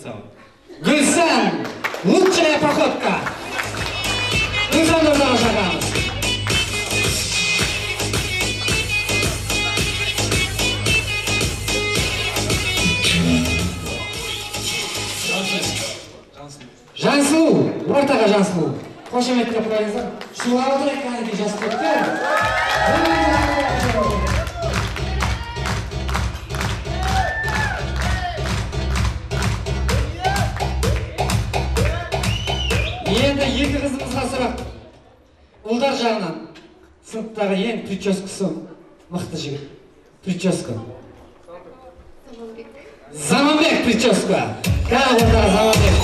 сау. Гүлсан, лучшая походка. Гүлсан Нұрзалы шақырамыз. Жансұлу, ортаға Жансұлу. Қошеметтеп қойыңыздар. Шулап отырайық кәнеки жас көптер. Енді екі қызымызға сұрақ. Ұлдар жағынан сыныптағы ең прическасы мықты жігіт. Прическа. Заманбек прическа. Кәне ортаға Заманбек.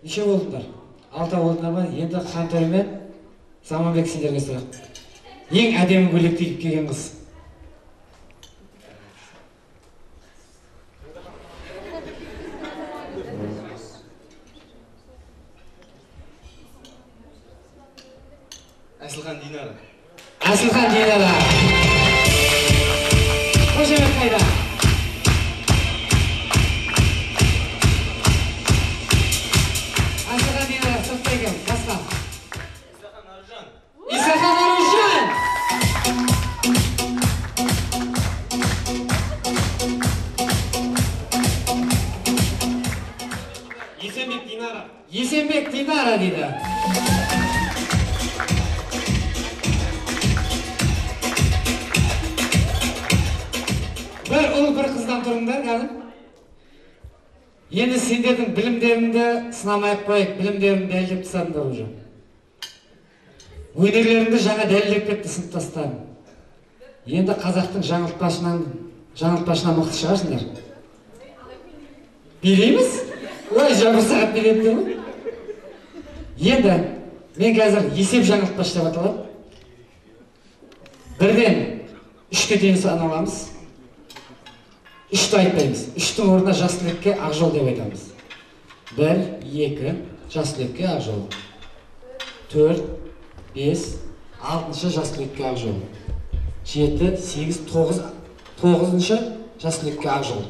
Неше болдыңдар? 6 болдыңдар ма? Енді Хантөре мен Заманбек сендерге сұрақ. Ең әдемі көйлек киіп келген қыз. Әсілхан Динара. Әсілхан Динара. Қошемет қайда? Әсілхан Динара сұртта екен, басқа. Исахан Аружан. Исахан Аружан! Есенбек Динара. Есенбек Динара дейді. Бір ұл бір қыздан тұрыңдар, кәдім. Енді сендердің білімдеріңді сынамай қойып, білімдеріңді дәлелдеп тастадыңдар уже. Өнерлеріңді жаңа дәлелдеп кетті сыныптастарың. Енді қазақтың жаңылтпашынан мықты шығарсыңдар. Билейміз? Ой, жарты сағат билейміз ме? Енді мен қазір есеп жаңылтпаш деп аталады. Бірден 3-ке дейін сан аламыз. 3-ті айтпаймыз. 3-тің орнына жас түлекке Ақжол деп айтамыз. 1, 2, жас түлекке Ақжол. 4, 5, 6-шы жас түлекке Ақжол. 7, 8, 9-шы жас түлекке Ақжол.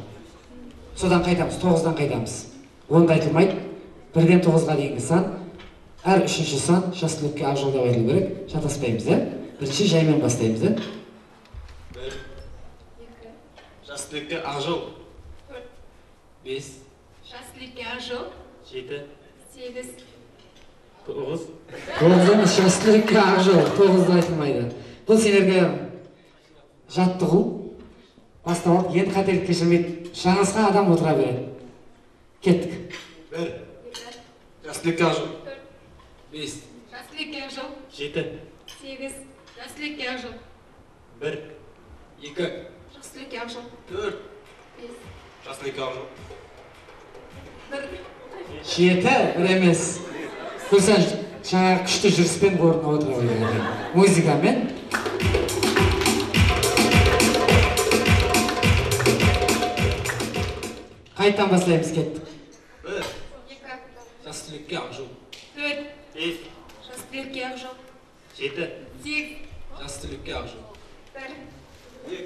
Содан қайтамыз, 9-дан қайтамыз. 10-да айтылмайды. 1-ден 9-ға дейінгі сан. Әр 3-ші сан жас түлекке Ақжол деп айтылу керек. Шатаспаймыз, бірінші жаймен бастаймыз. 1, жас түлекке Ақжол. 5, жас түлекке Ақжол. 7, 8, 9. 9-ымыз жас түлекке Ақжол. 9-да айтылмайды. Бұл сендерге жаттығу. Бастап, енді қателік кешірмейді. Жаңасқа адам отыра береді. Кеттік. 1, жас түлекке Ақжол. 5, жас түлекке Ақжол. 7, 8, жас түлекке Ақжол. 1, 2, жас түлекке Ақжол. 4, 5, жас түлекке Ақжол. 1, 7, бір емес. Көрсен, жаңа күшті жүріспен орнына отыра береді. Музыкамен. Қайттан бастаймыз, кеттік. 1, 2, жас түлекке Ақжол. 4, 5, жас түлекке Ақжол. 7, 8, жас түлекке Ақжол. 1, 2,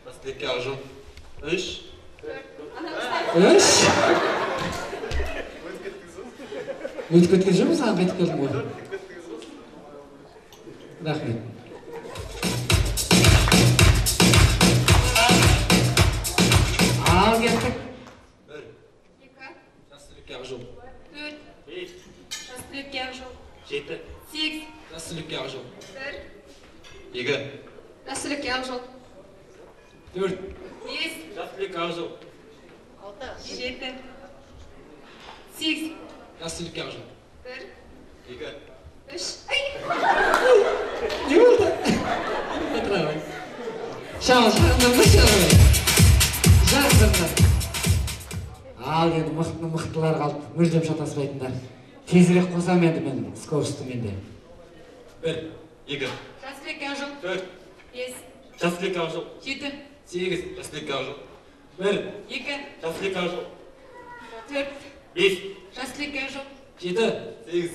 жас түлекке Ақжол. 3, 3. Өтіп кеткен жоқ, саған қайтып келдім ғой. Рахмет. Ал кеттік. 1, 2, жас түлекке Ақжол. 4, 5, жас түлекке Ақжол. 7, 8, жас түлекке Ақжол. 1, 2, жас түлекке Ақжол. 4. 5, жас түлекке Ақжол. 7, 8, жас түлекке Ақжол. 1, 2, 3. Не болды? Шамыз, шамыз, шамыз. Жақсыңдар. Ал енді мықтылар қалды, мүлдем шатаспайтындар. Тезірек қосам енді мен скоростымен де. 1, 2, Жасылыкке ақ жол. 4, 5, жасылыкке ақ жол. 7, 8, жасылыкке ақ жол. 1, 2, жасылыкке ақ жол. 4, 5, жасылыкке ақ жол. 7, 8,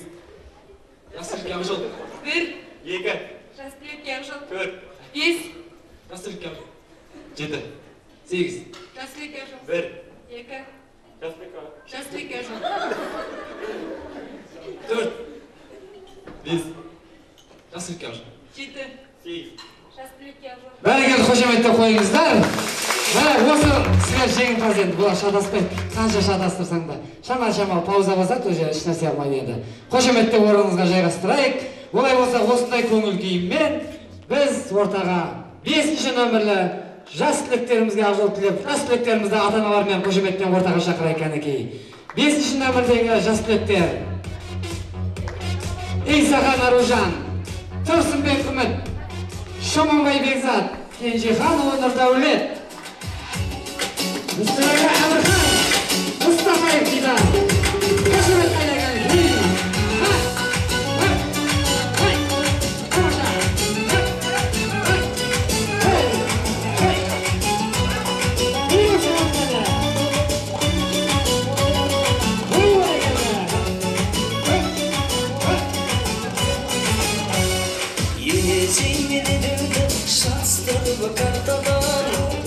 жасылыкке ақ жол. 1, 2, жасылыкке ақ жол. 4, 5, жасылыкке ақ жол. 7, 8, жасылыкке ақ жол. 1, 2, жасылыкке ақ жол. жасылыкке ақ жол. 4, 5, жасылыкке ақ жол. 7, 8, жасылыкке ақ жол. Бәрекелді қошеметтеп қойыңыздар. Міне осы сіздер жеңімпаз енді, бұлар шатаспайды. Қанша шатастырсаң да. Шамал пауза басады, уже еш нәрсе алмайды енді. Қошеметтеп орныңызға жайғастырайық. Олай болса, осындай көңіл күймен біз ортаға 5-ші нөмірлі жас түлектерімізге ақ жол тілеп, жас түлектерімізді ата-аналармен қошеметтен ортаға шақырайық кәнекей. 5-ші нөмірдегі жас түлектер: Исахан Аружан, Тұрсынбек Үміт, Шоманбай Бекзат, Кенжехан Нұрдәулет, Мұстафа Әмірхан, Мұстафаев Дидар, қошемет қайдаған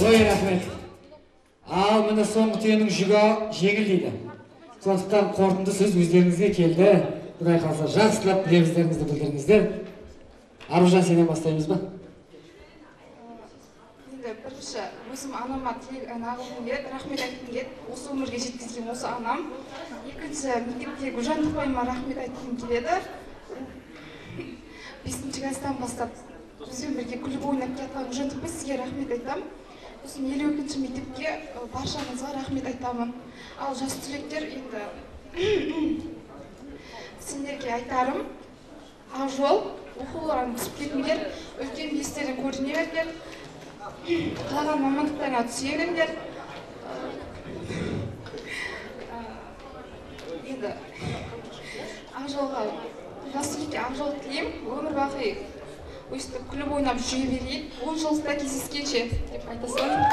Ой, рахмет. Ал міне соңғы түйенің жүгі жеңіл дейді. Сондықтан қорытынды сөз өздеріңізге келді. Құдай қаласа жақсылап білеміздеріңізді білдіріңіздер. Аружан, сенен бастаймыз ба? Енді бірінші өзім анама нағылғым келеді, рахмет айтқым келеді. Осы өмірге жеткізген осы анам. Екінші мектепте Гүлжан Тұқпайыма рахмет айтқым келеді. 5-ші класстан бастап бізбен бірге күліп ойнап жатқан Гүлжан Тұқпай, сізге рахмет айтамын. Сосын 52-ші мектепке баршаңызға рахмет айтамын. Ал жас түлектер, енді сендерге айтарым: ақ жол, оқуларыңа түсіп кетіңдер, үлкен бестерін көріне беріңдер, қалаған мамандықтарыңа түсе беріңдер. Енді ақ жолға, жас түлекке ақ жол тілеймін, өмір бақи өстіп күліп ойнап жүре берейік, 10 жылда кездескенше деп айта салайын.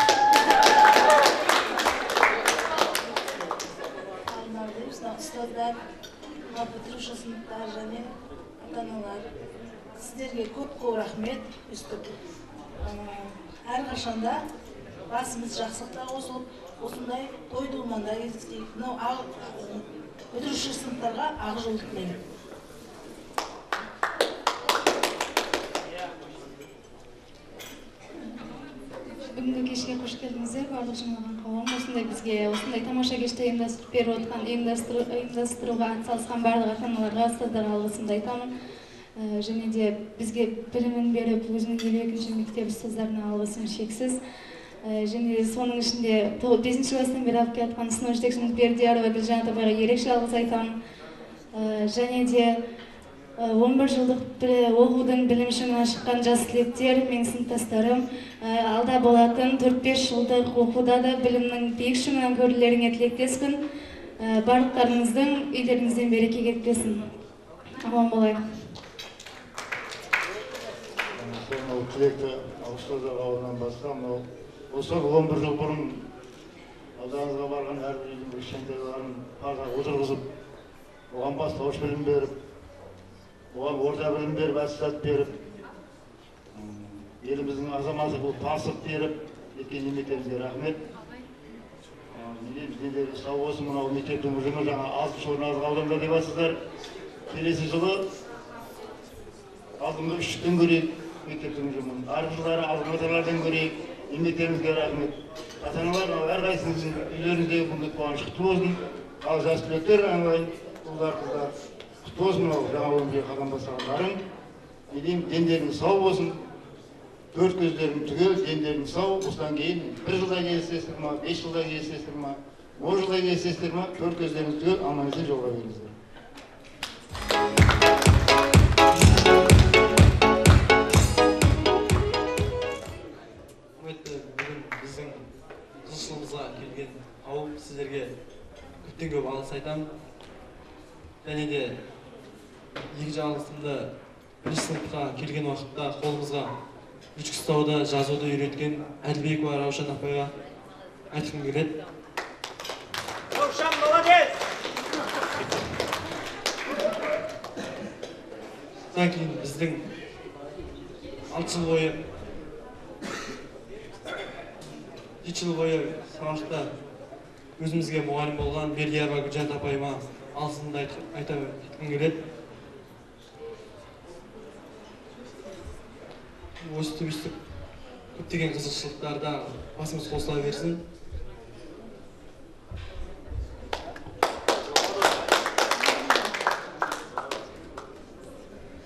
Ұстаздар, бітіруші сыныптар және ата-аналар, сіздерге көп рахмет. Өстіп әрқашанда басымыз жақсылықта қосылып, осындай той-думанда кездесейік. Мынау бітіруші сыныптарға ақ жол тілеймін. Бүгінгі кешке қош келдіңіздер, барлық жиналған қауым. Осындай бізге осындай тамаша кешті ұйымдастырып беріп отқан, ұйымдастыруға атсалысқан барлық ата-аналарға, ұстаздарға алғысымды айтамын. Және де бізге білімін беріп, өзінің 52-ші мектеп ұстаздарына алғысым шексіз. Және де соның ішінде 5-ші класстан бері алып келатқан сынып жетекшіміз Бердиярова Гүлжан апайға ерекше алғыс айтамын. Және де 11 жылдық оқудың білім шыңына шыққан жас түлектер, мен сыныптастарым, алда болатын 4-5 жылдық оқуда да білімнің биік шыңынан көрулеріңе тілектеспін. Барлықтарыңыздың үйлеріңізден береке кетпесін. Аман болайық. Сол тілекті ұстаздар ауылынан басқа, осы 11 жыл бұрын алдаңызға барған әрбір үйдің кішкентайларын парта отырғызып, оған бастауыш білім беріп, оған орта білім беріп, аттестат беріп, еліміздің азаматы болып тапсырып беріп, еткен еңбектеріңізге рахмет. Сіздер сау болсын, мынау мектептің ұжымы жаңа 6-шы орын алып алғанда деп жатсыздар. Келесі жылы алдыңғы 3-тен көрейік мектептің ұжымын. Арғы жылдары алдыңғы аталардан көрейік. Еңбектеріңізге рахмет. Ата-аналар әрқайсыңыздың үйлеріңіздегі күндік қуаныш құтты болсын. Ал жас түлектер, ұлдар, қыздар, құтты болсын, мынау жаңа өмірге қадам бастағандарың. Дендеріңіз сау болсын. 4 көздерің түгел, дендерің сау. Осыдан кейін 1 жылда кездесесіздер ма, 5 жылда кездесесіздер ма, 10 жылда кездесесіздер ма, 4 көздеріңіз түгел, аман-есен жолға беріңіздер. Бүгін біздің қосылымызға келген ауыл сіздерге көптен көп алғыс айтамын. Және де екі жаңалықтымды бірінші сыныпқа келген уақытта қолымызға үш ұстауды, жазуды үйреткен Әділбекова Раушан апайға айтқым келеді. Раушан, молодец! Содан кейін біздің 6 жыл бойы 7 жыл бойы сабақта өзімізге мұғалім болған Бергияева Гүлжан апайыма алғысымды айтқым келеді. Осы өстіп көптеген қызықшылықтарда басымыз қосыла берсін.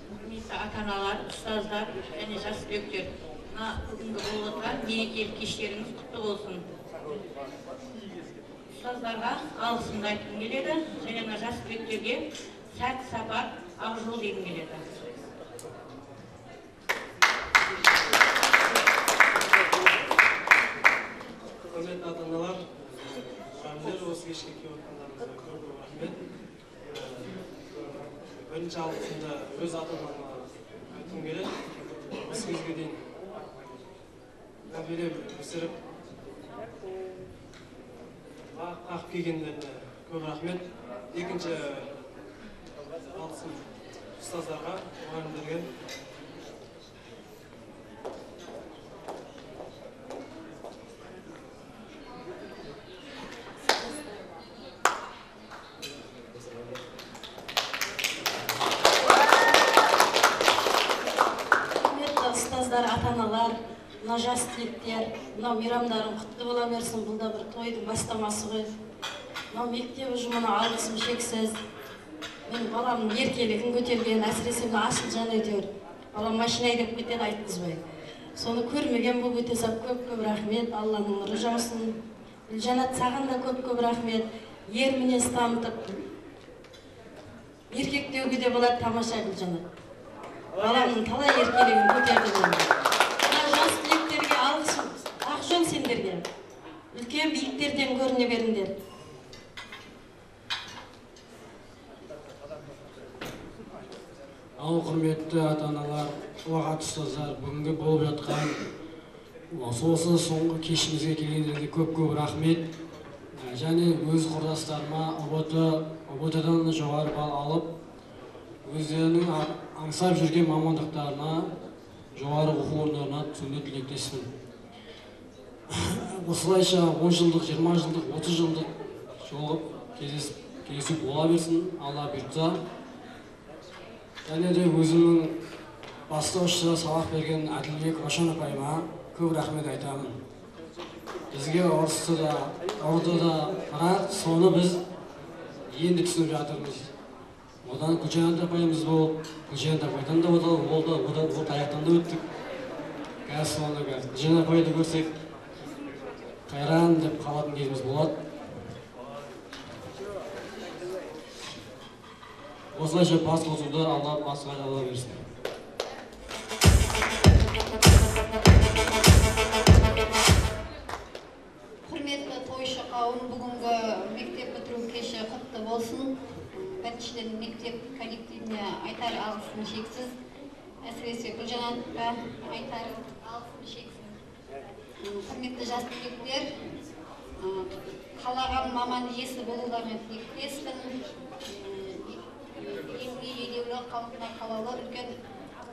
Құрметті ата-аналар, ұстаздар және жас түлектер, бүгінгі болып отырған мерекелік кештеріңіз құтты болсын. Ұстаздарға алғысымды айтқым келеді, және жас түлектерге сәт сапар ақ жол дегім келеді. Құрметті ата-аналар, мұғалімдер, осы кешке келіп отырғандарыңызға көп рахмет. Бірінші алғысымды өз ата-анама айтқым келеді. Осы кезге дейін тәрбиелеп өсіріп, бағып келгендеріне көп рахмет. Екінші алғысым ұстаздарға, мұғалімдерге. Ата-аналар, мына жас түлектер, мынау мейрамдарың құтты бола берсін. Бұл да бір тойдың бастамасы ғой. Мынау мектеп ұжымына алғысым шексіз. Мен баламның еркелігін көтерген, әсіресе мына Асылжан әйтеуір. Балам машина айдап кетеді айтқызбай. Соны көрмеген болып өте сап көп-көп рахмет. Алланың нұры жаусын. Гүлжанат, саған да көп-көп рахмет. Ер мінез танытып, еркектеуге де болады, тамаша Гүлжанат. Баламның талай еркелігін көтерді. Мына жас түлектерге алғысым, ақ жол сендерге. Үлкен биіктерден көріне беріңдер. Ал құрметті ата-аналар, уағат ұстаздар, бүгінгі болып жатқан осы соңғы кешімізге келгендерге көп-көп рахмет. Және өз құрдастарыма ұбт-дан жоғары бал алып, өздерінің аңсап жүрген мамандықтарына, жоғары оқу орындарына түсуіне тілектеспін. Осылайша 10 жылдық, 20 жылдық, 30 жылдық жолы кездесу бола берсін, Алла бұйыртса. Және де өзімнің бастаушысы сабақ берген Әділбек Раушан апайыма көп рахмет айтамын. Бізге ұрысты да, ұрды да, бірақ соны біз енді түсініп жатырмыз. Одан Гүлжан апайымыз болып, Гүлжан апайдан да болды, одан аяқтан да өттік. Қазір соны Гүлжан апайды көрсек, қайран деп қалатын кезіміз болады. Осылайша бас қосуды Алла басқа ала берсін. Құрметті тойшы қауым, бүгінгі мектеп бітіру кеші құтты болсын. Біріншіден мектеп коллективіне айтар алғысым шексіз. Әсіресе Гүлжанатқа айтар алғысым шексіз. Құрметті жас түлектер, қалаған маман иесі болуларына тілектеспін. Еңбек елеулі, халқына қалаулы, үлкен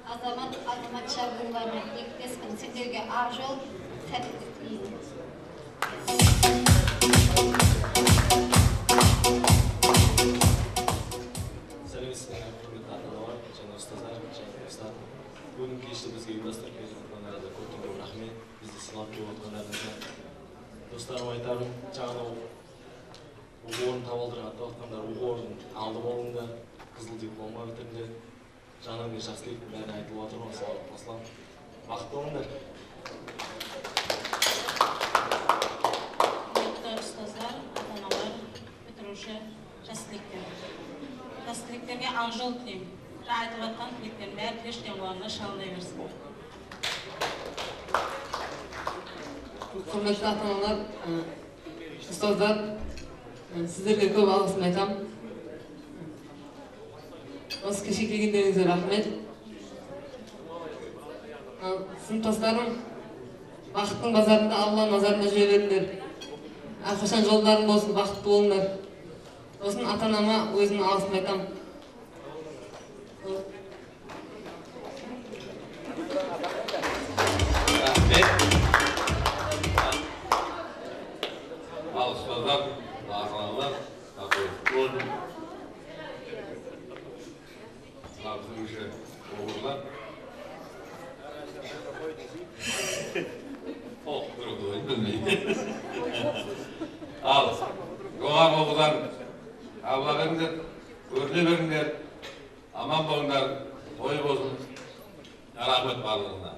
азаматша болуларына тілектеспін. Сендерге ақ жол, сәттілік тілеймін. Сәлеметсіздер, құрметті ата-аналар, және ұстаздар, және достар. Бүгін кешті бізге ұйымдастырып келіп жатқандарыңызға көп рахмет. Бізді сыйлап келіп жатқандарыңызға. Достарым айтарым, жаңа оқу орнын табалдырған аттаватқандар оқу орнын алды болыңдар, қызыл дипломға бітіріңдер. Жаңа мен жас түлектің бәріне айтылып жатыр ғой, сауап қосылам. Бақытты болыңдар. Ұстаздар, ата-аналар, бітіруші, жас түлектер. Жас түлектерге ақ жол тілеймін. Айтып жатқан түлектердің бәрі періштен құлағына шалындай берсін. Құрметті ата-аналар, ұстаздар, Сіздерге көп алғысымды айтамын. Осы кешке келгендеріңізге рахмет. Сыныптастарым, бақыттың базарында Алла назарында жүре беріңдер. Әрқашан жолдарың болсын, бақытты болыңдар. Сосын ата-анама өзімнің алғысымды айтамын. Алғыстардан, ата-аналар, ата-аналар, нағызушы оғырлар. Бір оқылайын білмейді. Ал, жоғарғы оқудан қабыла беріңдер, көріне беріңдер, аман болыңдар, той болсын. Рахмет барлығына.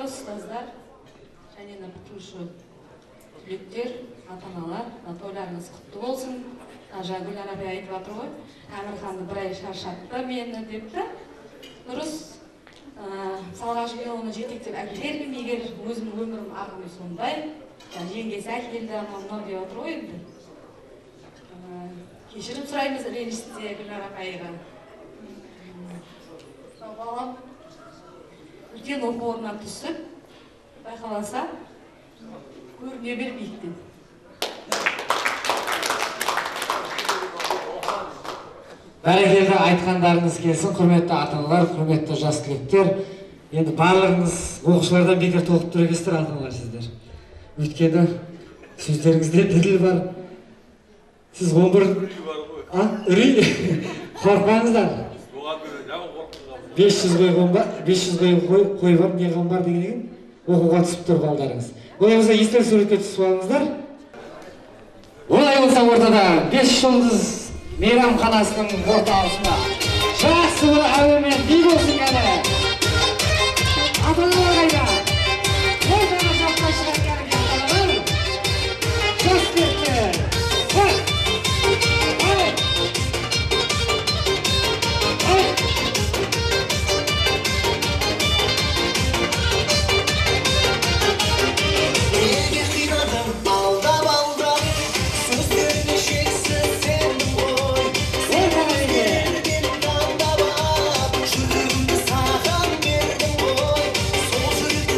Ұстаздар, және бітіруші түлектер, ата-аналар, тойларыңыз құтты болсын. Гүл Арапай айтып жатыр ғой, Әмірханды бір ай шаршатты мені депті. Дұрыс, мысалға жібер оны жетектеп әкелермін, егер өзімнің өмірім ағымы сондай. Жеңгесі әкелді, мынау деп жатыр ғой енді. Кешірім сұраймыз реніште Гүл Арапайға. Балам үлкен оқу орнына түсіп, байқаласа, көріне бермейді. Бәрекелді айтқандарыңыз келсін, құрметті ата-аналар, құрметті жас түлектер. Енді барлығыңыз оқушылардан бекер толып тұр екенсіздер, ата-аналар сіздер. Өйткені сөздеріңізде дәлел бар. Сіз 11 үрей қорқпаңыздар. 500 қой бар, не қам бар деген оқуға түсіп тұр балдарыңыз. Олай болса естелік суретке түсіп алыңыздар. Олай болса ортада 5 жұлдыз мейрамханасының орталығында жақсы бір әуенмен би болсын кәні. Ата-аналар қайда? Ортаға жаққа шығарған ата-аналар, жас түлектер. Жүрегімді саған бердім ғой, сол жүрек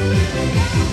Oyma,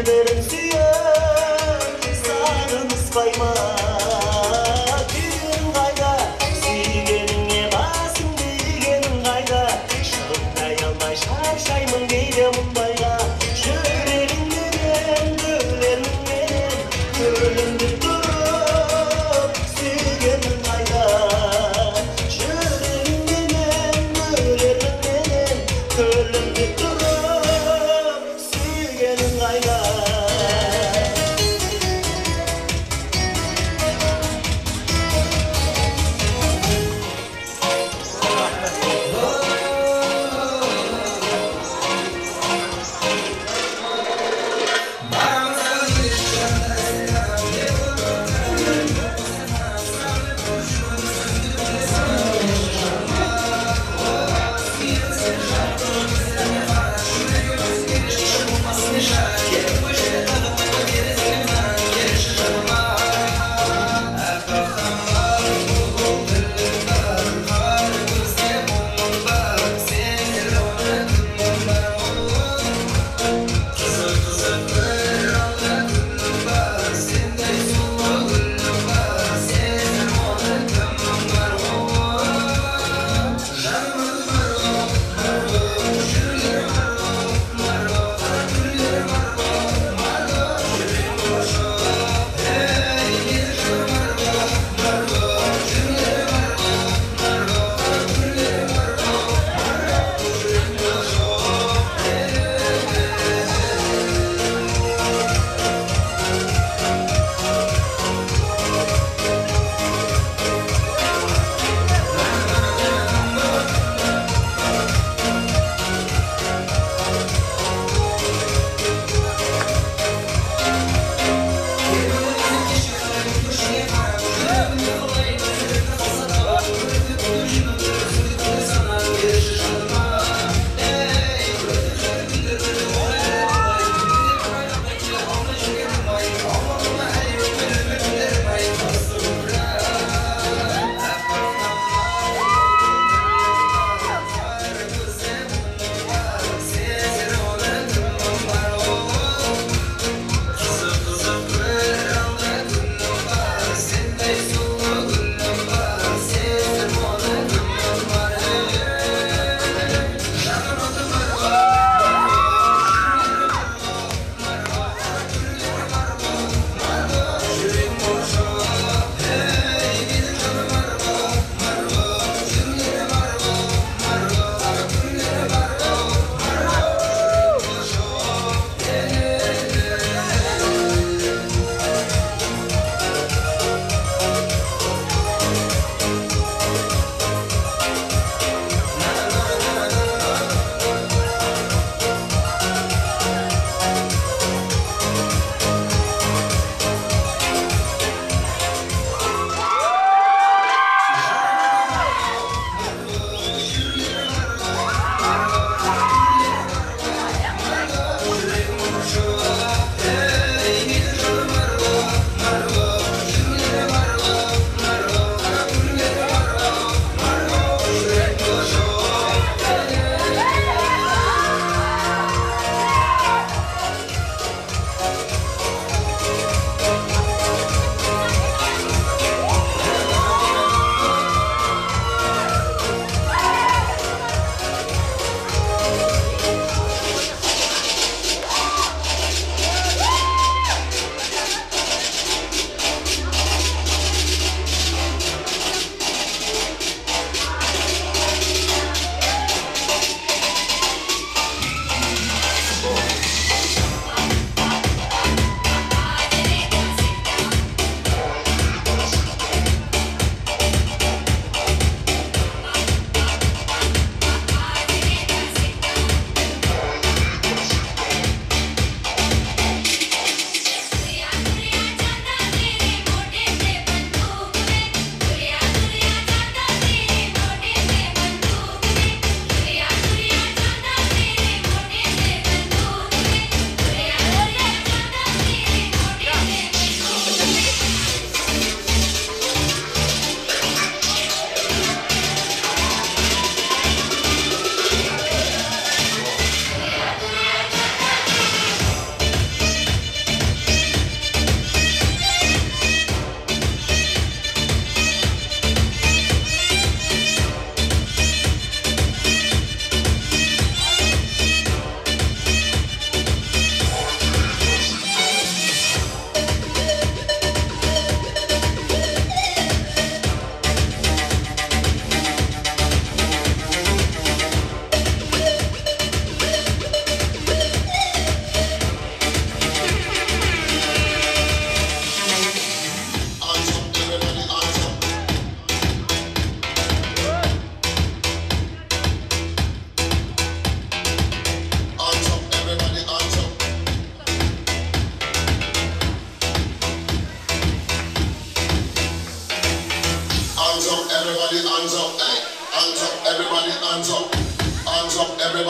bir-birin suyup sağınıspayma tüyün kayda suygeningge basın diygenin kayda şıkıpтай almay şarşaymun deyde mundayga жүрегің менен көлемің менен көлімді тұрып сүйгенің қайда жүрегің менен көлемің менен көлімді тұрып сүйгенің қайда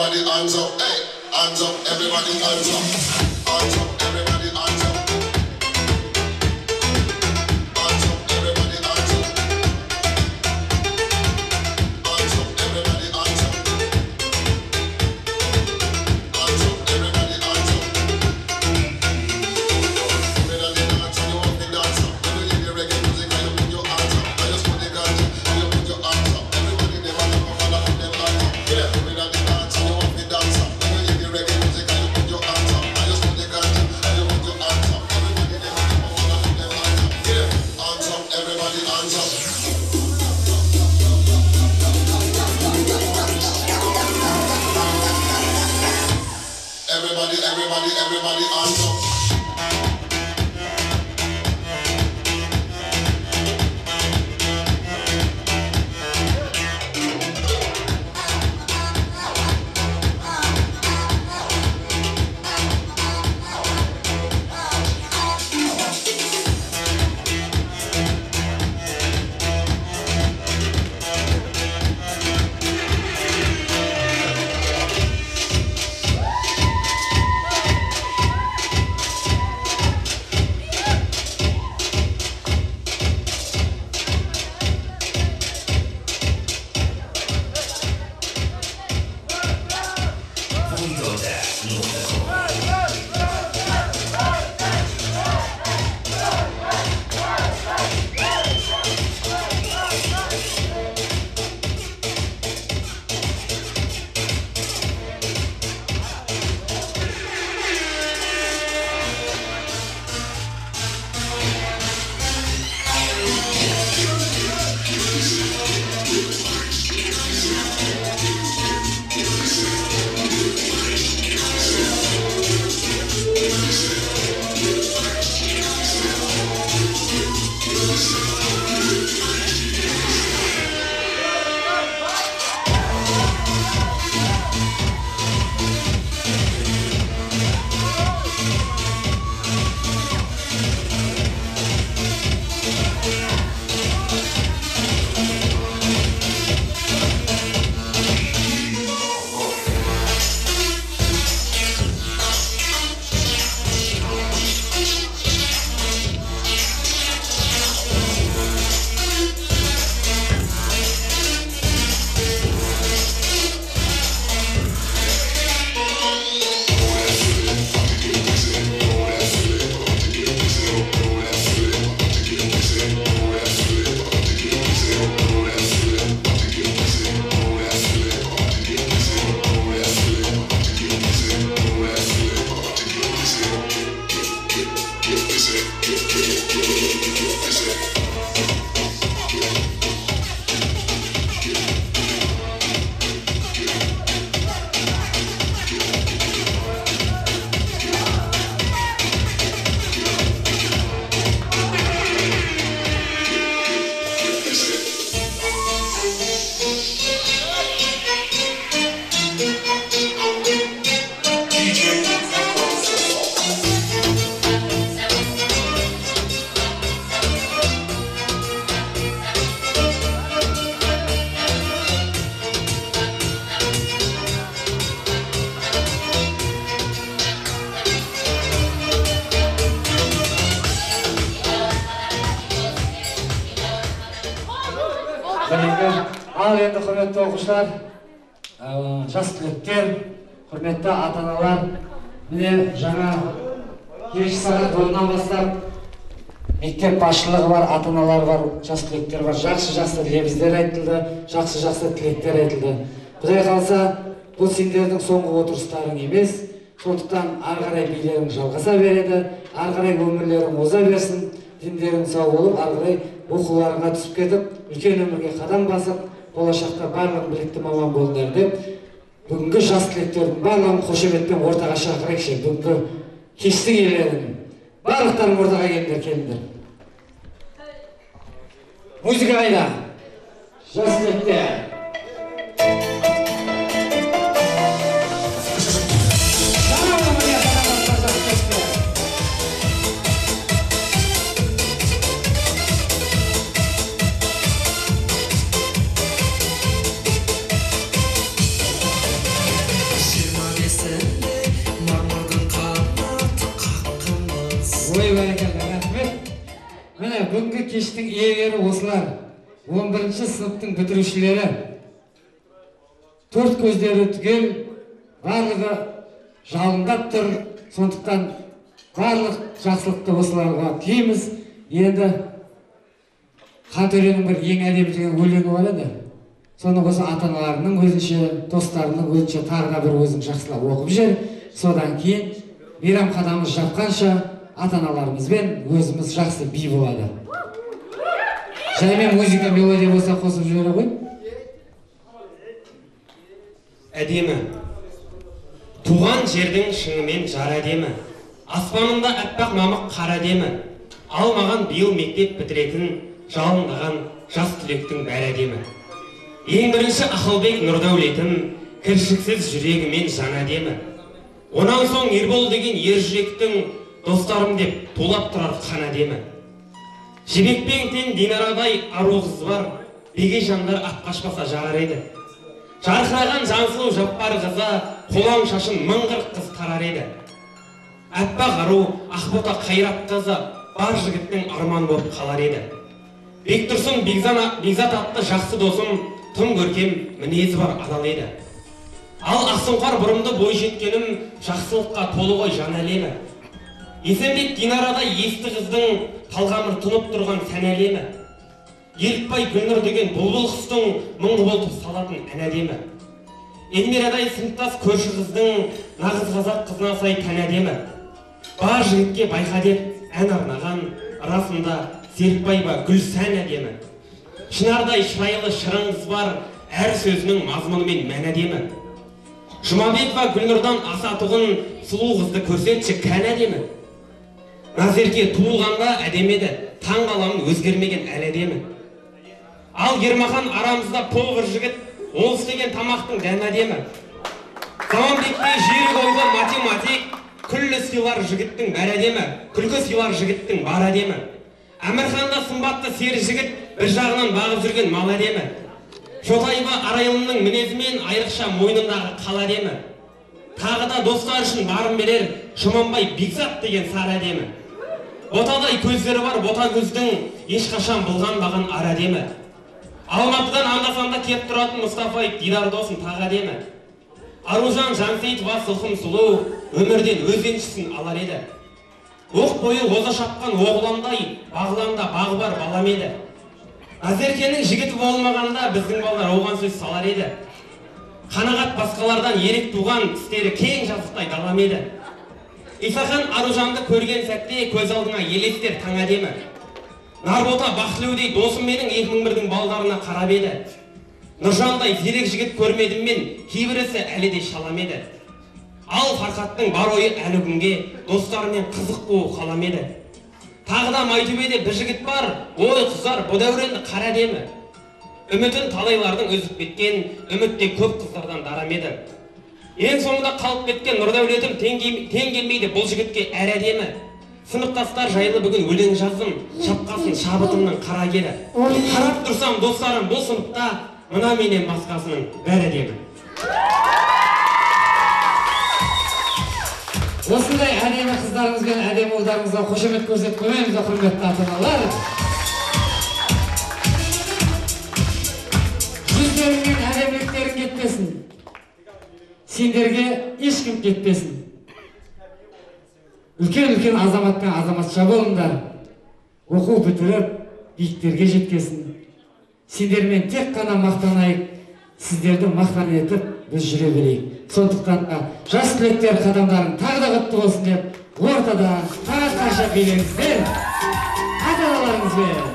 everybody hands up, hey, hands up, everybody hands up, hands up, everybody hands up, hands up, everybody hands up, hands up, everybody hands up, hands up, everybody hands up. When I dance and you want to dance up, when you hear the reggae music and you put your hands up, and you put the guns up and you put your hands up. Everybody they want to come and put them hands up. Yeah, when I dance and you want to dance up, when you hear the reggae music and you put your hands up, and you put the guns up and you put your hands up. Everybody they want to come and put them hands up. Yeah, hands up, everybody hands up. Everybody hands up. Ал енді құрметті оқушылар, жас түлектер, құрметті ата-аналар, міне жаңа кешкі сағат 10-нан бастап мектеп басшылығы бар, ата-аналар бар, жас түлектер бар, жақсы лебіздер айтылды, жақсы тілектер айтылды. Құдай қалса, бұл сендердің соңғы отырыстарың емес, сондықтан ары қарай билерің жалғаса береді, ары қарай өмірлерің оза берсін, дендерің сау болып, ары қарай оқуларыңа түсіп кетіп, үлкен өмірге қадам басып, болашақта барлығын білікті маман болыңдар деп, бүгінгі жас түлектердің барлығын қошеметпен ортаға шақырайықшы. Бүгінгі кештің иелерін барлықтарың ортаға келіңдер. Музыка қайда? Жас түлектер. Міне бүгінгі кештің иелері осылар. 11-ші сыныптың бітірушілері. 4 көздері түгел, барлығы жалындап тұр. Сондықтан барлық жақсылықты осыларға тілейміз. Енді Қантөренің бір ең әдемі деген өлеңі бар еді. Соны осы ата-аналарының өзінше, достарының өзінше тағы да бір өзін жақсылап оқып жүр. Содан кейін мейрамханамыз жапқанша ата-аналарымызбен өзіміз жақсы би болады. Жаймен музыка мелодия болса қосып жібере ғой. Әдемі. Туған жердің шыңымен жар әдемі. Аспанында әппақ мамық қар әдемі. Ал маған биыл мектеп бітіретін жалындаған жас түлектің бәрі әдемі. Ең бірінші Ақылбек Нұрдәулетім, кіршіксіз жүрегімен жан әдемі. Онан соң Ербол деген ер жүректің достарым деп тулап тұрар қан әдемі. Жібекпен Динарадай ару қыз бар, беге жандар ат қашпаса жарар еді. Жарқыраған жансылу жаппар қызы, қолаң шашын мыңғыр қыз тарар еді. Әппақ ару ақбота қайрат қызы бар жігіттің арман болып қалар еді. Бектұрсын Бекзат атты жақсы досым, тым көркем мінезі бар адал еді. Ал Ақсұңқар бұрымды бой жеткенім, жақсылыққа толы ғой жан әлемі. Есенбек Динарадай есті қыздың талғамыр тұнып тұрған сән әлемі. Елікбай Гүлнұр деген бұлбұл құстың мың құбылтып салатын ән әдемі. Эльмирадай сыныптас көрші қыздың нағыз қазақ қызына сай тән әдемі. Бар жігітке байқа деп ән арнаған, расында Серікбайба гүл сән әдемі. Шынардай шырайлы шырын қыз бар, әр сөзінің мазмұнымен мән әдемі. Жұмабекова Гүлнұрдан асатұғын сұлу қызды көрсетші кән әдемі. Назерке туылғанда әдемеді, таң қаламын өзгермеген әл әдемі. Ал Ермахан арамызда повар жігіт, ол істеген тамақтың дәм әдемі. Заманбекте жүйрік ойлы математик, күллі сыйлар жігіттің бәр әдемі, күлкі сыйлар жігіттің бар әдемі. Әмірханда сымбатты сері жігіт, бір жағынан бағып жүрген мал әдемі. Шотайба Арайлымның мінезімен айрықша мойнындағы қал әдемі. Тағы да достар үшін барын берер Жұманбай Бекзат деген сар әдемі. Ботадай көздері бар бота көздің ешқашан бұлғанбаған ар әдемі. Алматыдан анда-санда кеп тұратын Мұстафаев Дидар досын тағы әдемі. Аружан Жансейітова сылқым сұлу, өмірден өзеншісін алар еді. Оқ бойы оза шапқан оғландай, бағыланда бағы бар балам еді. Назеркенің жігіті болмағанда біздің балдар оған сөз салар еді. Қанағат басқалардан ерек туған істері кең жазықтай далам еді. Исахан Аружанды көрген сәтте көз алдыңа елестер таң әдемі. Нарбота Бақлеудей досым менің 2001-дің балдарына қарап еді. Нұржандай зерек жігіт көрмедім мен, кейбірісі әлі де шалам еді. Ал Фархаттың бар ойы әлі күнге достарымен қызық қуу қалам еді. Тағы да Майтөбеде бір жігіт бар, ой қыздар бұл дәуренді қара әдемі. Үмітін талайлардың үзіп кеткен, үмітте көп қыздардан дарам еді. Ең соңында қалып кеткен Нұрдәулетім тең келмейді бұл жігітке әр әдемі. Сыныптастар жайлы бүгін өлең жаздым, шапқасын шабытымның қара келі. Қарап тұрсам достарым бұл сыныпта, мына менен басқасының бәрі әдемі. Осындай әдемі қыздарымыз бен әдемі ұлдарымызға қошемет көрсетіп қоймаймыз, құрметті ата-аналар. Жүздеріңнен әдеміліктерің кетпесін. Сендерге ешкім кетпесін. Үлкен-үлкен азаматтан азаматша болыңдар. Оқу бітіріп, биіктерге жеткесін. Сендермен тек қана мақтанайық, сіздерді мақтан етіп біз жүре берейік. Сондықтан жас түлектер қадамдарын тағы да құтты болсын деп, ортада қағаз-қаша билеңіздер, ата-аналарыңызбен.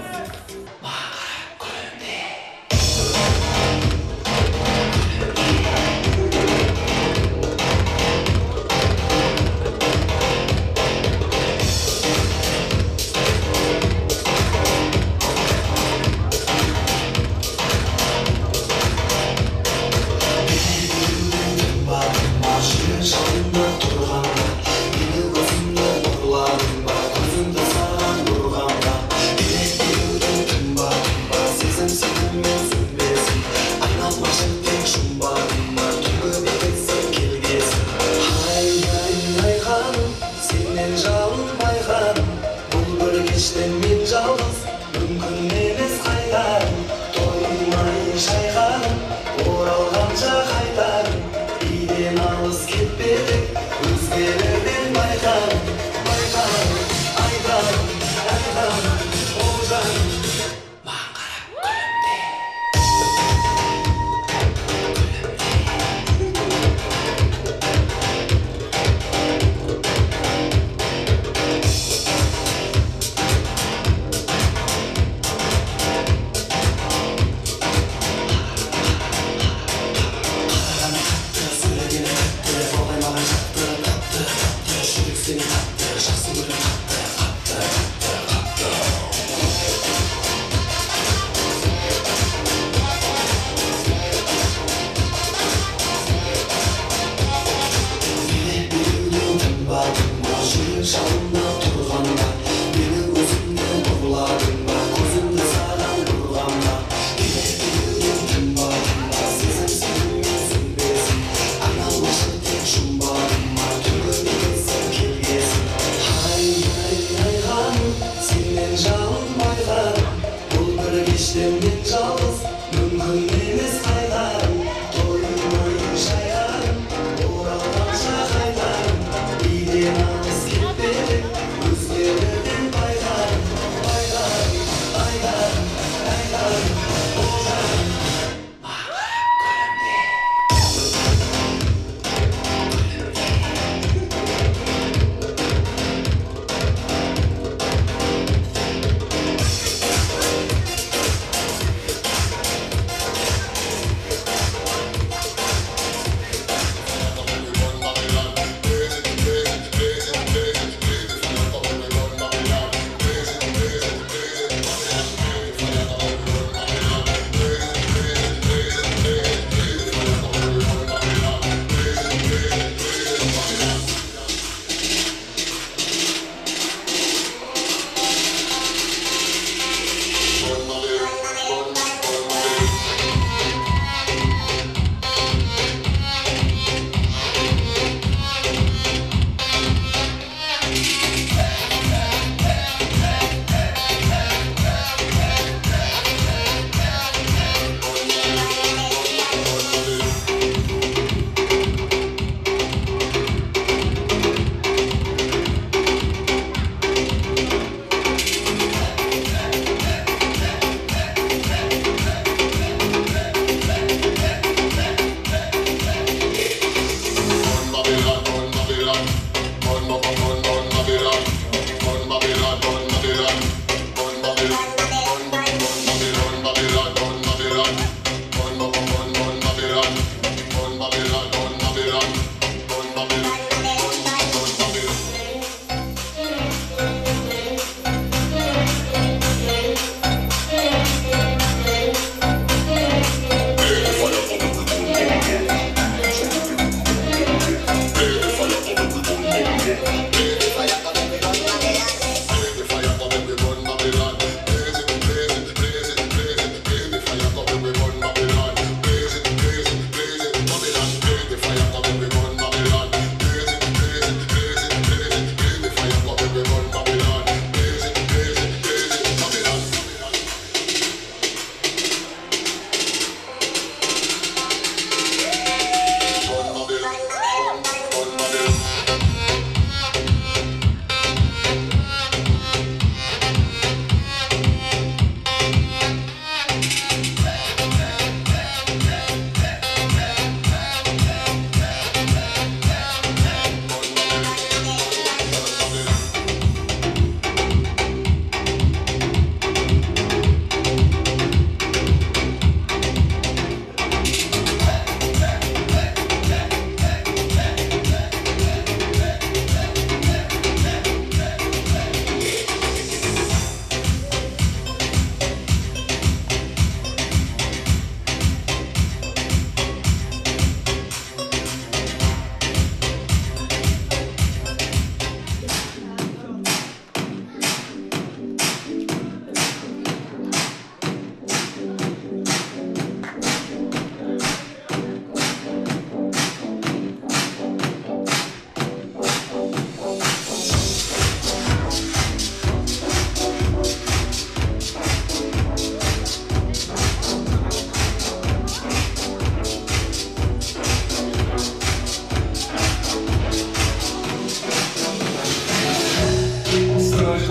Тұрғанда, көзімді саған бұрғанда,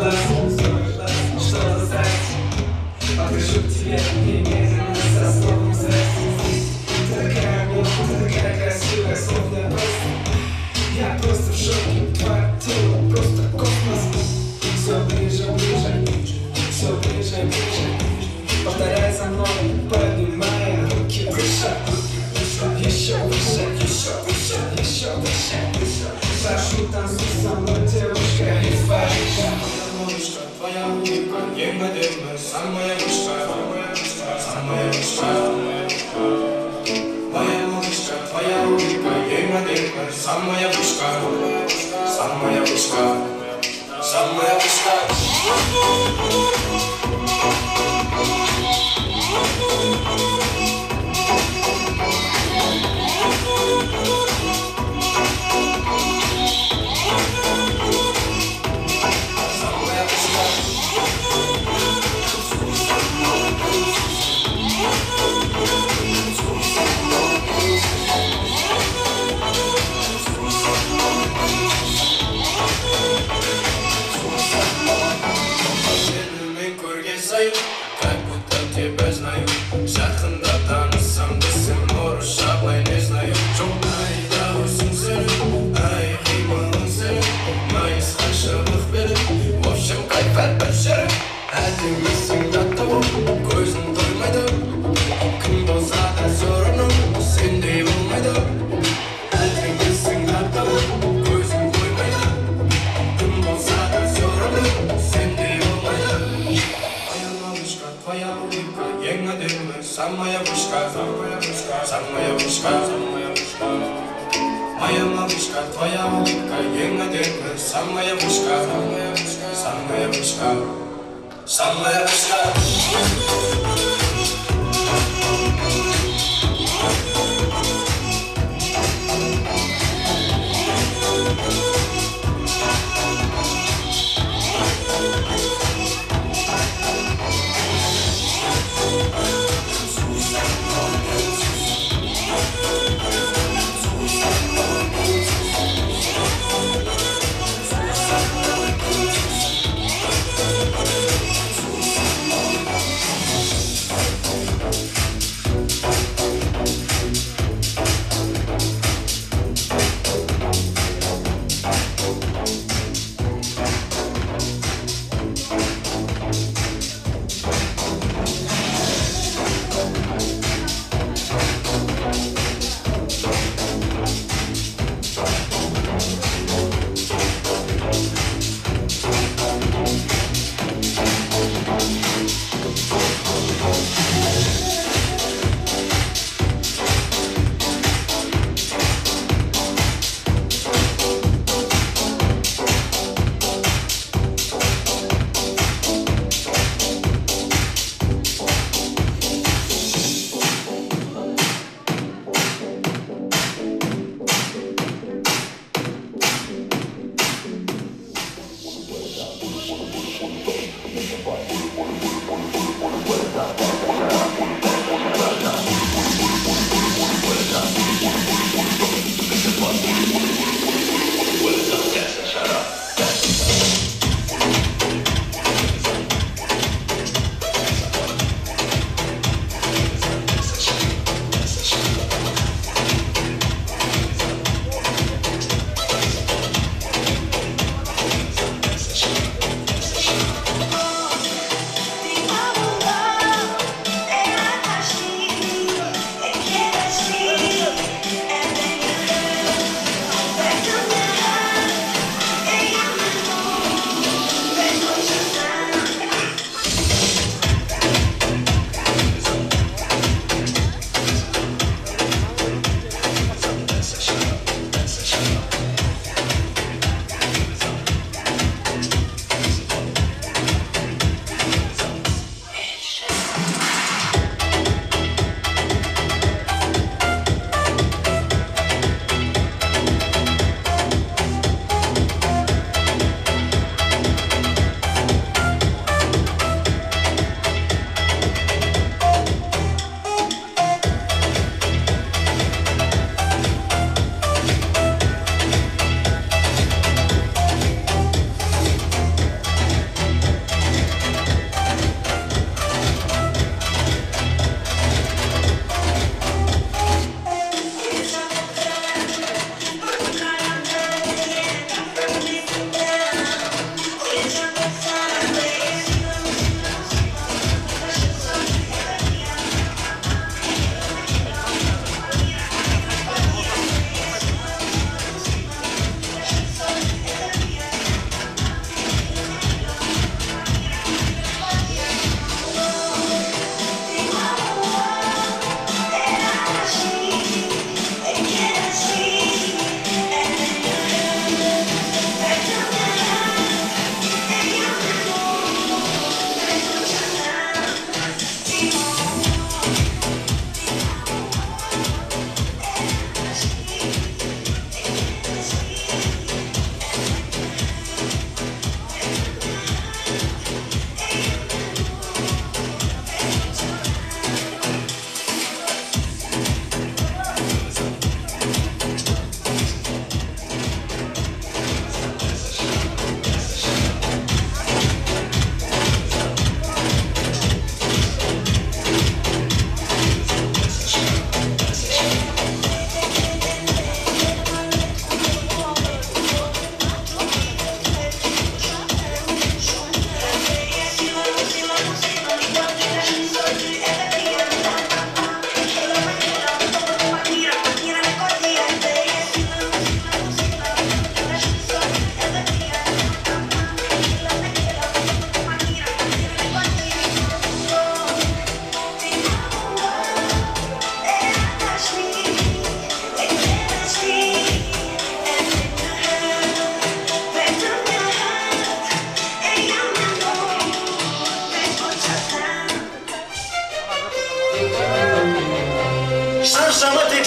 согласен, что за секс. Покажу тебе немедленно со словом секс. Ты такая милая, ты такая красивая, словно просто. Я просто в шоке, твое тело просто космос. Все ближе, ближе, все ближе, ближе. Повторяй за мной, поднимая руки выше. Еще выше, еще выше, еще выше. Прошу, танцуй со мной, девушка из Парижа. Моя малышка, твоя улыбка, невыносимая, самая высшая, самая высшая. Моя малышка, твоя улыбка, невыносимая, самая высшая, самая высшая, самая высшая. Как будто тебя знаю, жақында танысам десем орысша былай не знаю. Жоқ, ай, дауысың сенің, ай, қимылың сенің, майысқа шығып беріп, в общем, кайфат бір жерің. Әдемісің тәтті болып, көзің тоймайды, кім болса да все равно сендей болмайды. Әдемісің тәтті болып, көзің тоймайды, кім болса да все равно сендей болмайды. Твоя улыбка, ең әдемі, самая вышка, самая вышка, самая вышка, самая вышка. Моя малышка, твоя улыбка, ең әдемі, самая вышка, самая вышка, самая вышка, самая вышка.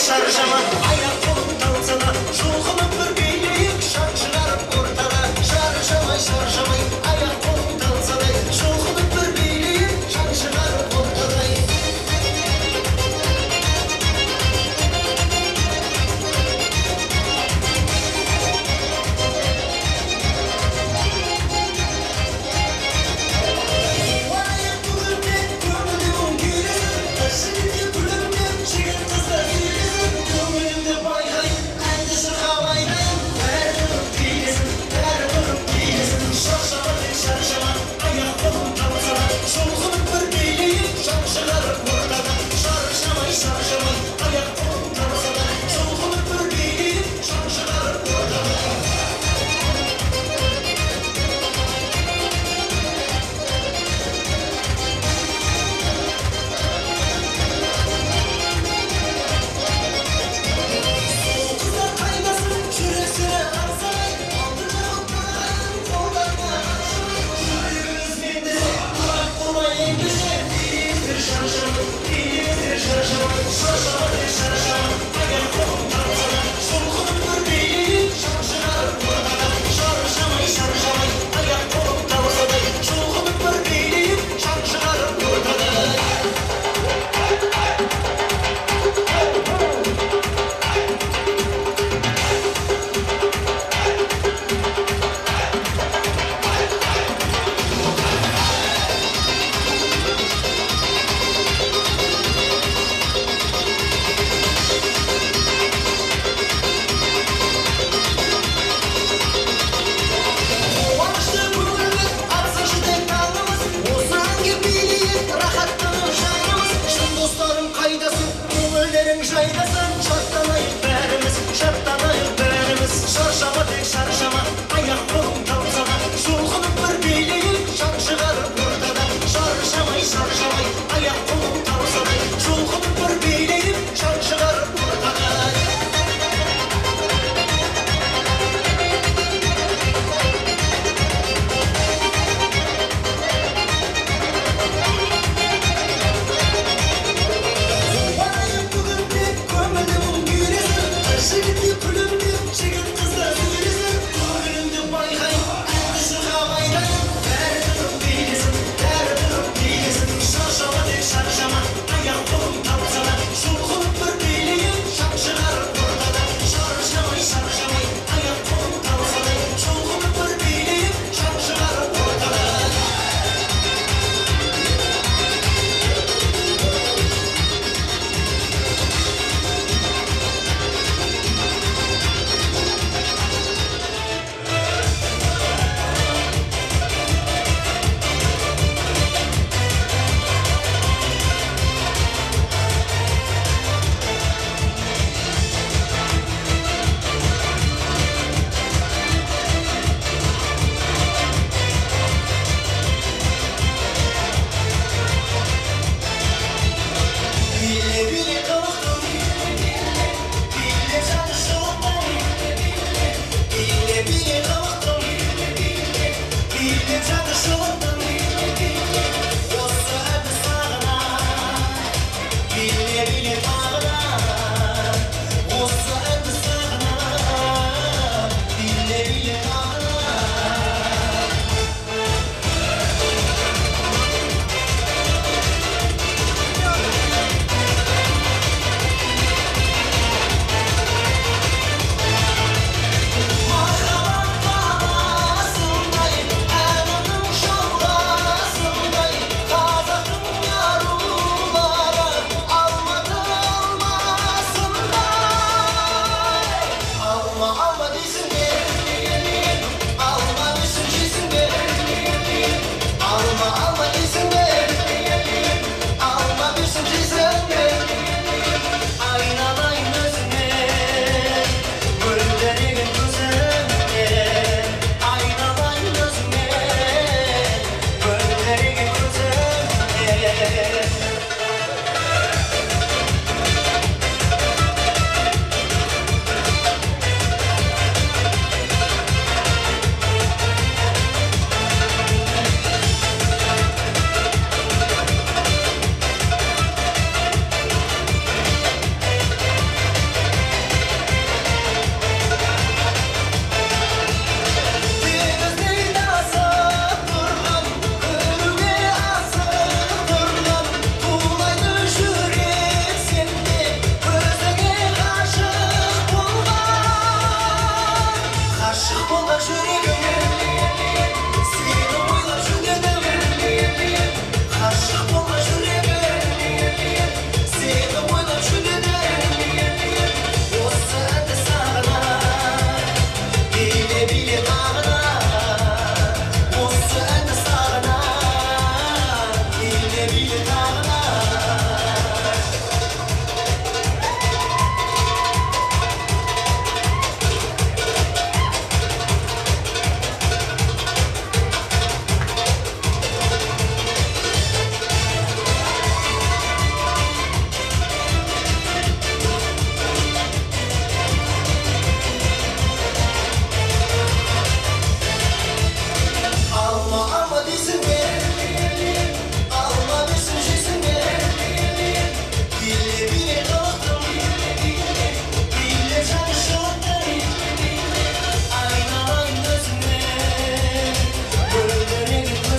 шаршама аяқ қолың талса да жұлқынып бір билейік шаң шығарып ортада шаршамай аяқ қолың талса да жұлқынып бір билейік шаң шығарып ортада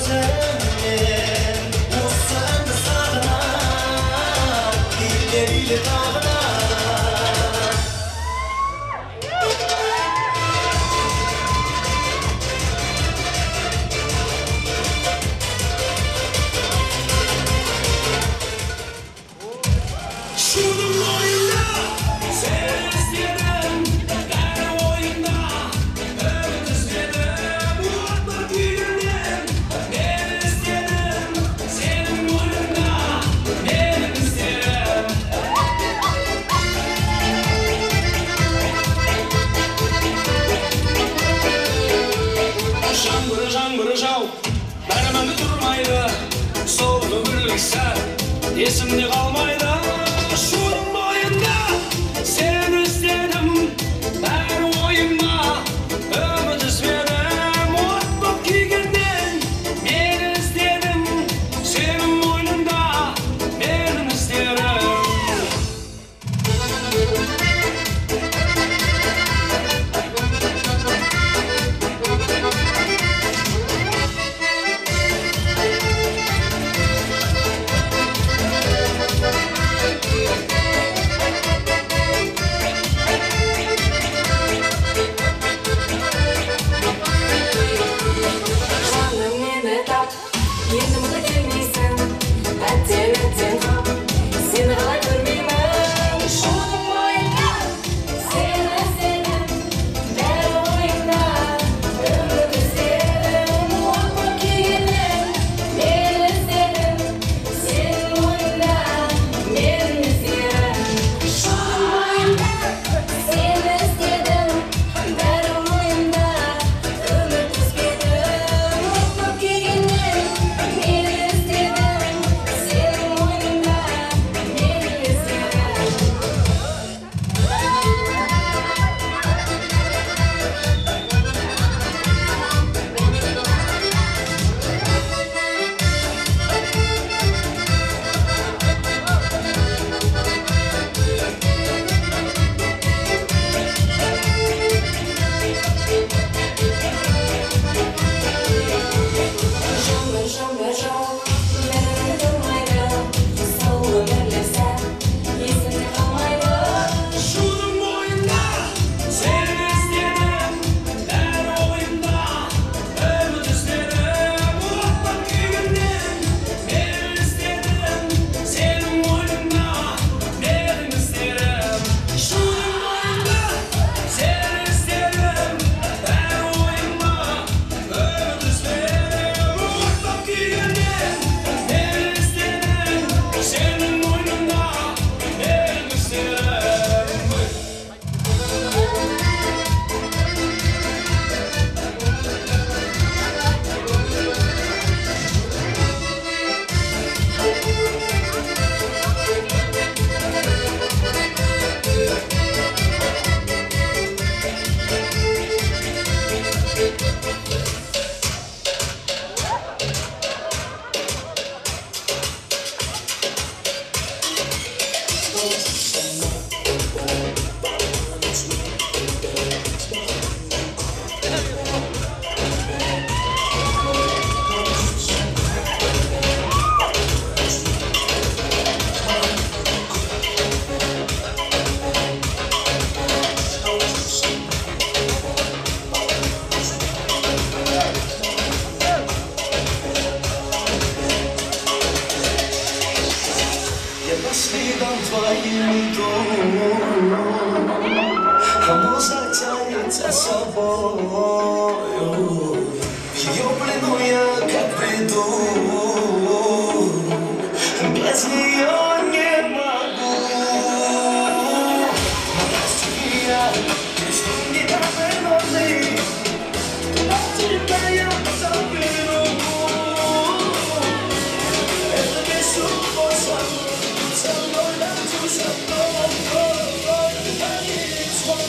gözümden Usan sağına İlleriyle dağına Şunun oyunda seni istedim Her oyunda ömür istedim Muhabbet yüreğim beni istedim Senin oyunda beni istedim Жаңбыр жау бәрімәнді тұрмайды Соғды бірлік сәт есімде қалмайды Шудың бойында сені іздедім Бәрі ойымда үміт үзбедім От боп күйгеннен мені іздедім Сенің мойныңда менің іздерім Жаным мені тап, енді мұнда келмейсің Әттен қап, сені қалай көрмеймін Шудың бойында сені іздедім Бәрі ойымда үміт үзбедім От боп күйгеннен мені іздедім Сенің ойында менің іздерім Шудың бойында сені іздедім Бәрі ойымда үміт үзбедім От боп күйгеннен мені іздедім Сенің ойында менің іздерім Жаңбыр жау бәрімәнді тұрмайды Соғды бірлік сәт есімде қалмайды Шудың бойында сені іздедім Бәрі ойымда үміт үзбедім От боп күйгеннен мені іздедім Сенің мойныңда менің іздерім Шудың бойында сені іздедім Бәрі ойымда үміт үзбедім От боп күйгеннен мені іздедім Сенің мойныңда менің іздерім Я последом твоим иду, а муза тянет за собою. В ее плену я как приду, без нее не могу. Прости, я песню не допрыгнуты, на тебя я заберу. Это без любовь со мной, танцуй со мной, танец мой.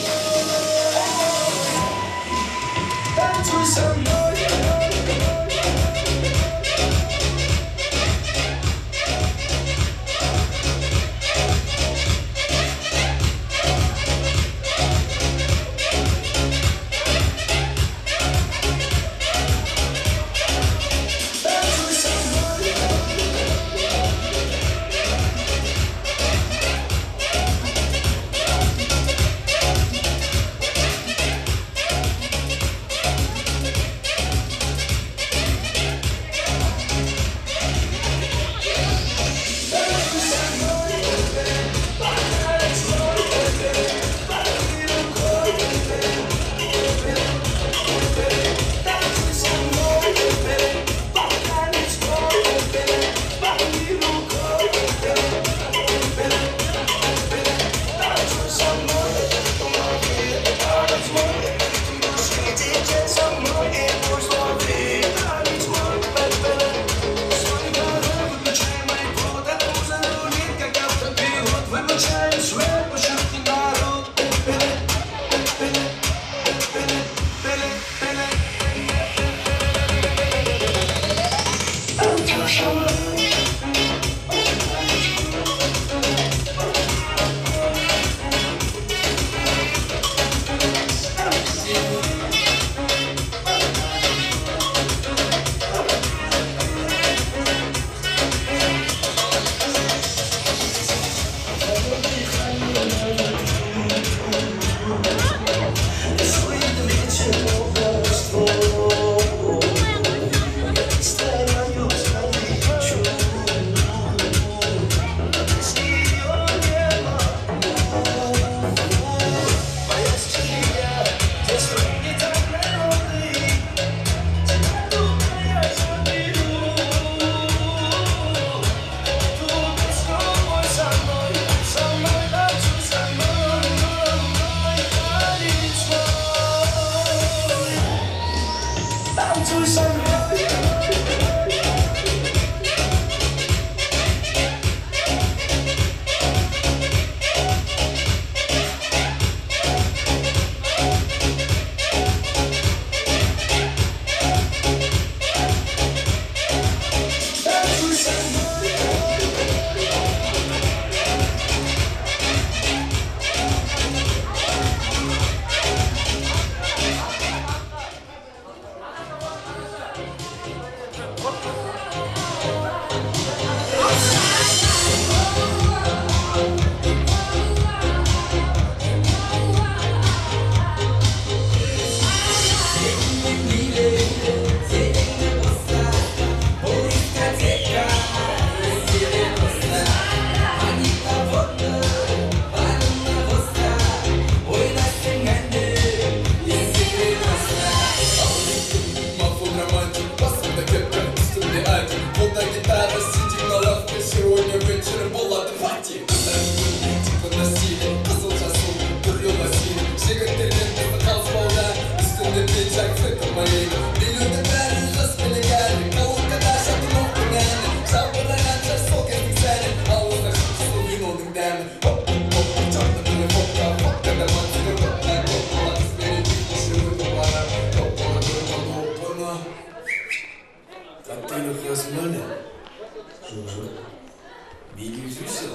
Senin okuyasınlar ne? Bilgi yüzüyse.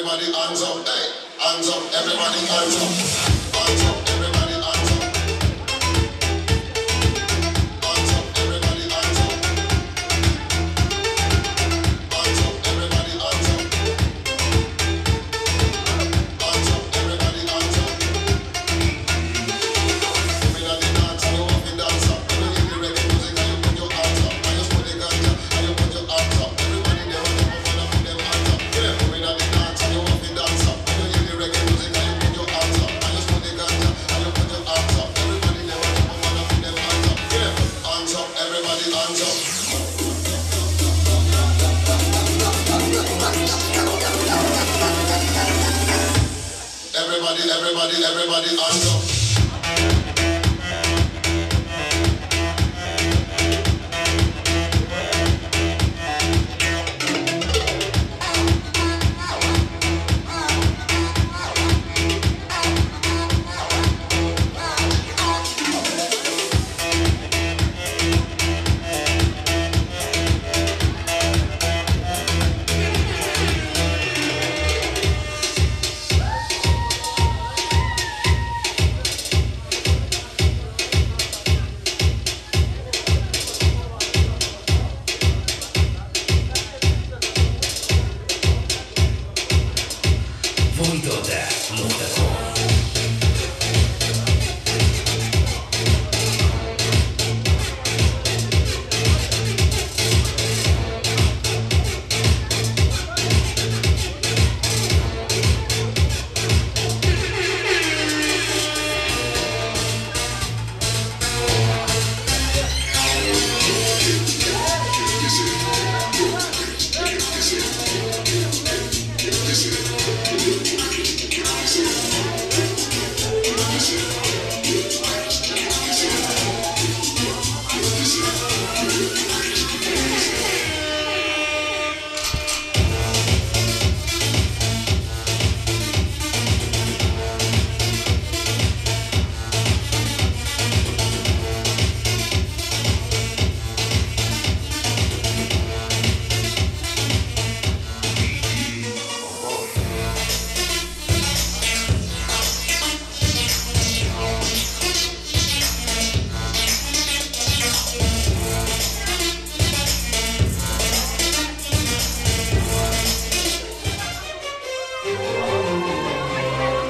everybody hands up, hey, hands up, everybody hands up, hands up, everybody hands up, hands up, everybody hands up, hands up, everybody hands up, hands up, everybody hands up. When I did dance, I know if you dance up. When you hear the reggae music, and you put your hands up, and you put the ganja, and you put your hands up. Everybody there, when you put them hands up. Yeah, when I did dance, I know if you dance up. When you hear the reggae music, and you put your hands up, and you put the ganja, and you put your hands up. Everybody there, when you put them hands up. Yeah, hands up, everybody hands up. Everybody hands up.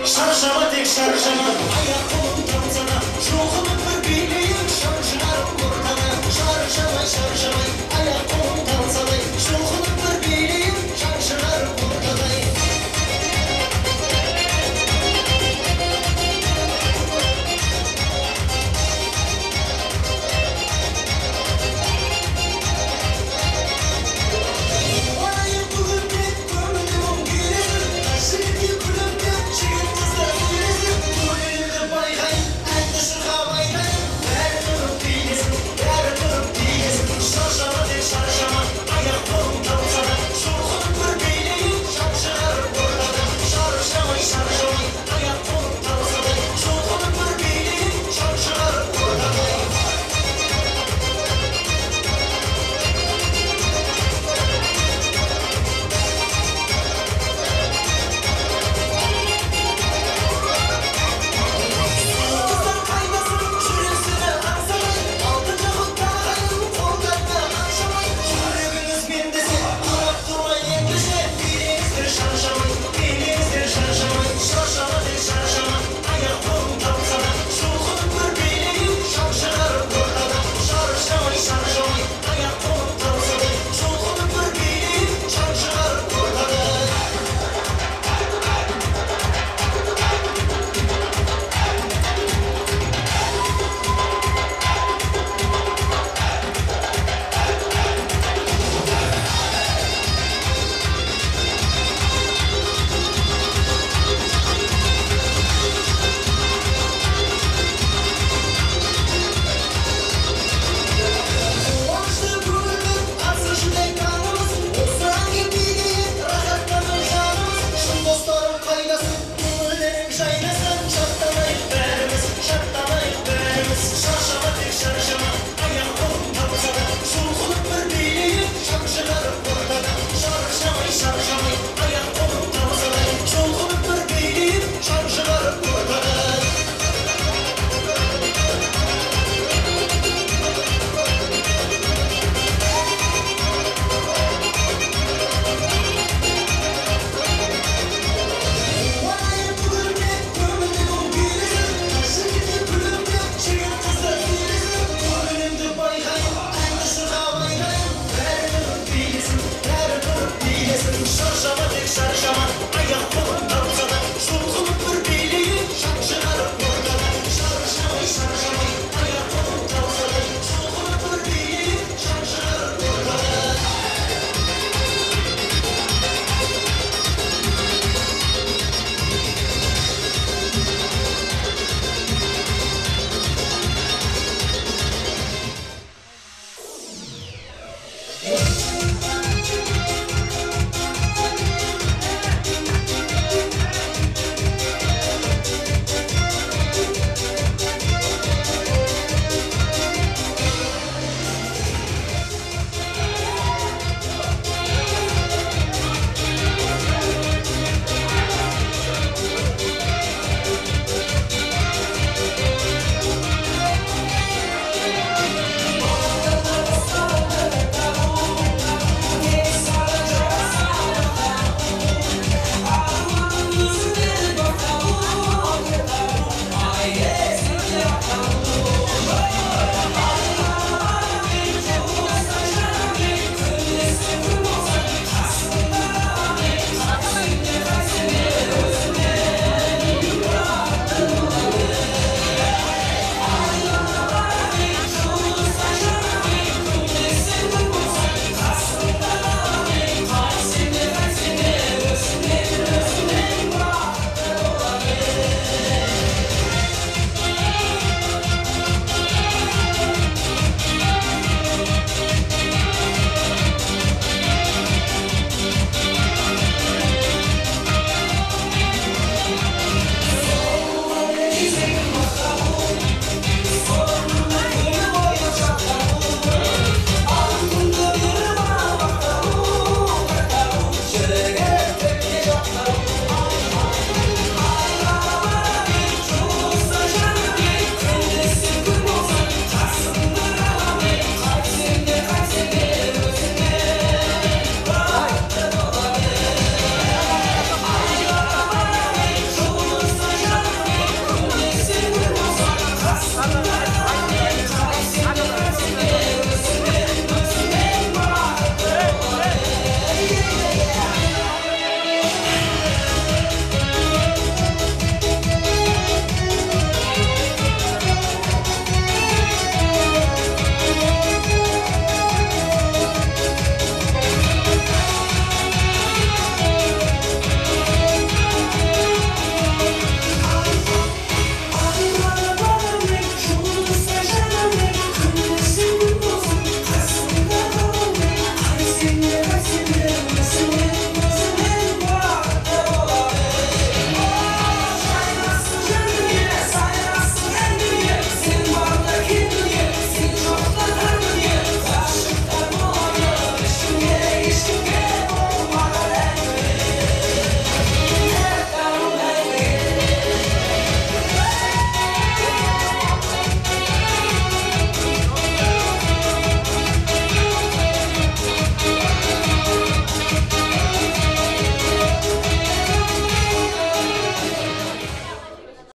Şarjama tek şarjama, ayak kolum dansana, ruhumun